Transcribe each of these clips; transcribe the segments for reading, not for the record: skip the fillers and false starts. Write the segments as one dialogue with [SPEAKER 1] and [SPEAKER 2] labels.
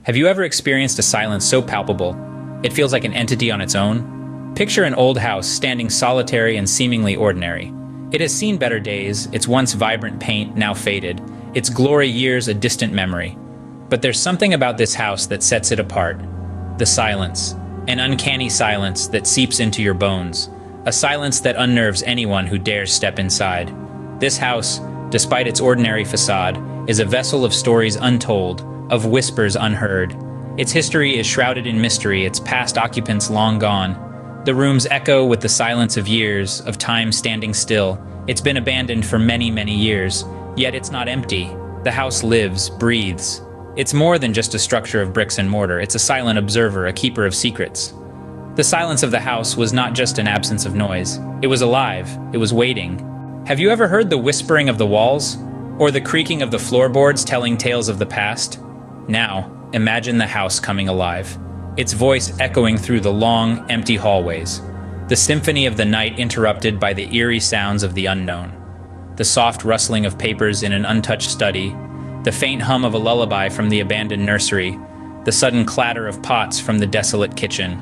[SPEAKER 1] Have you ever experienced a silence so palpable, it feels like an entity on its own? Picture an old house standing solitary and seemingly ordinary. It has seen better days, its once vibrant paint now faded, its glory years a distant memory. But there's something about this house that sets it apart. The silence. An uncanny silence that seeps into your bones. A silence that unnerves anyone who dares step inside. This house, despite its ordinary facade, is a vessel of stories untold, of whispers unheard. Its history is shrouded in mystery, its past occupants long gone. The rooms echo with the silence of years, of time standing still. It's been abandoned for many, many years, yet it's not empty. The house lives, breathes. It's more than just a structure of bricks and mortar, it's a silent observer, a keeper of secrets. The silence of the house was not just an absence of noise. It was alive, it was waiting. Have you ever heard the whispering of the walls? Or the creaking of the floorboards telling tales of the past? Now, imagine the house coming alive, its voice echoing through the long, empty hallways, the symphony of the night interrupted by the eerie sounds of the unknown, the soft rustling of papers in an untouched study, the faint hum of a lullaby from the abandoned nursery, the sudden clatter of pots from the desolate kitchen,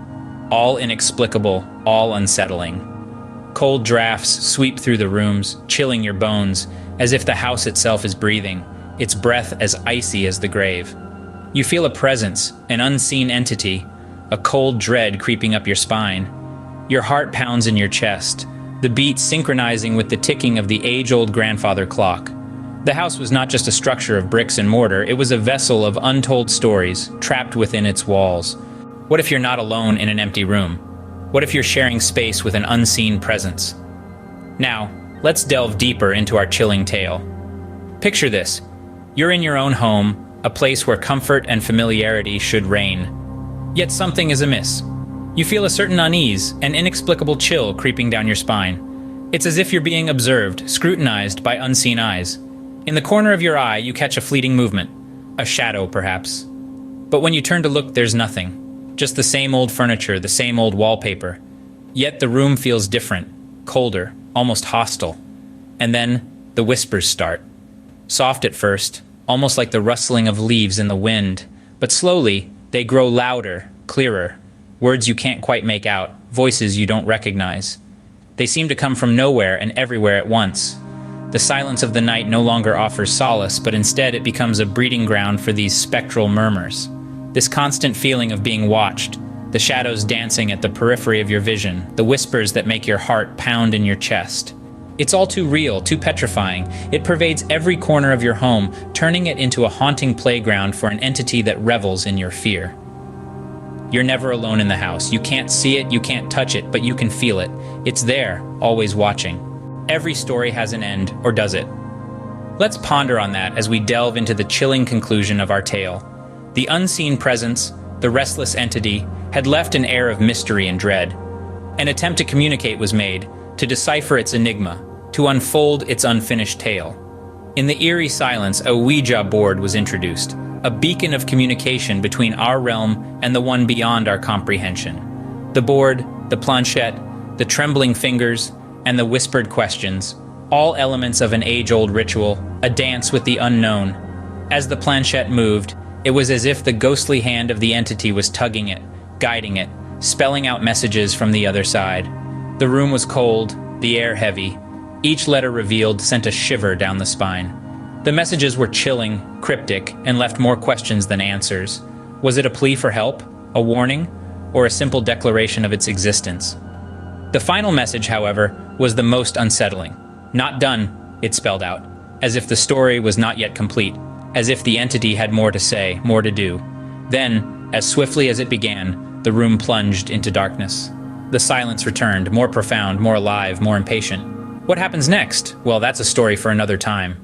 [SPEAKER 1] all inexplicable, all unsettling. Cold drafts sweep through the rooms, chilling your bones, as if the house itself is breathing, its breath as icy as the grave. You feel a presence, an unseen entity, a cold dread creeping up your spine. Your heart pounds in your chest, the beat synchronizing with the ticking of the age-old grandfather clock. The house was not just a structure of bricks and mortar, it was a vessel of untold stories, trapped within its walls. What if you're not alone in an empty room? What if you're sharing space with an unseen presence? Now, let's delve deeper into our chilling tale. Picture this. You're in your own home, a place where comfort and familiarity should reign. Yet something is amiss. You feel a certain unease, an inexplicable chill creeping down your spine. It's as if you're being observed, scrutinized by unseen eyes. In the corner of your eye, you catch a fleeting movement, a shadow perhaps. But when you turn to look, there's nothing. Just the same old furniture, the same old wallpaper. Yet the room feels different, colder, almost hostile. And then the whispers start. Soft at first, almost like the rustling of leaves in the wind, but slowly they grow louder, clearer. Words you can't quite make out, voices you don't recognize. They seem to come from nowhere and everywhere at once. The silence of the night no longer offers solace, but instead it becomes a breeding ground for these spectral murmurs. This constant feeling of being watched, the shadows dancing at the periphery of your vision, the whispers that make your heart pound in your chest. It's all too real, too petrifying. It pervades every corner of your home, turning it into a haunting playground for an entity that revels in your fear. You're never alone in the house. You can't see it, you can't touch it, but you can feel it. It's there, always watching. Every story has an end, or does it? Let's ponder on that as we delve into the chilling conclusion of our tale. The unseen presence, the restless entity, had left an air of mystery and dread. An attempt to communicate was made, to decipher its enigma, to unfold its unfinished tale. In the eerie silence, a Ouija board was introduced, a beacon of communication between our realm and the one beyond our comprehension. The board, the planchette, the trembling fingers, and the whispered questions, all elements of an age-old ritual, a dance with the unknown. As the planchette moved, it was as if the ghostly hand of the entity was tugging it, guiding it, spelling out messages from the other side. The room was cold, the air heavy. Each letter revealed sent a shiver down the spine. The messages were chilling, cryptic, and left more questions than answers. Was it a plea for help, a warning, or a simple declaration of its existence? The final message, however, was the most unsettling. Not done, it spelled out, as if the story was not yet complete, as if the entity had more to say, more to do. Then, as swiftly as it began, the room plunged into darkness. The silence returned, more profound, more alive, more impatient. What happens next? Well, that's a story for another time.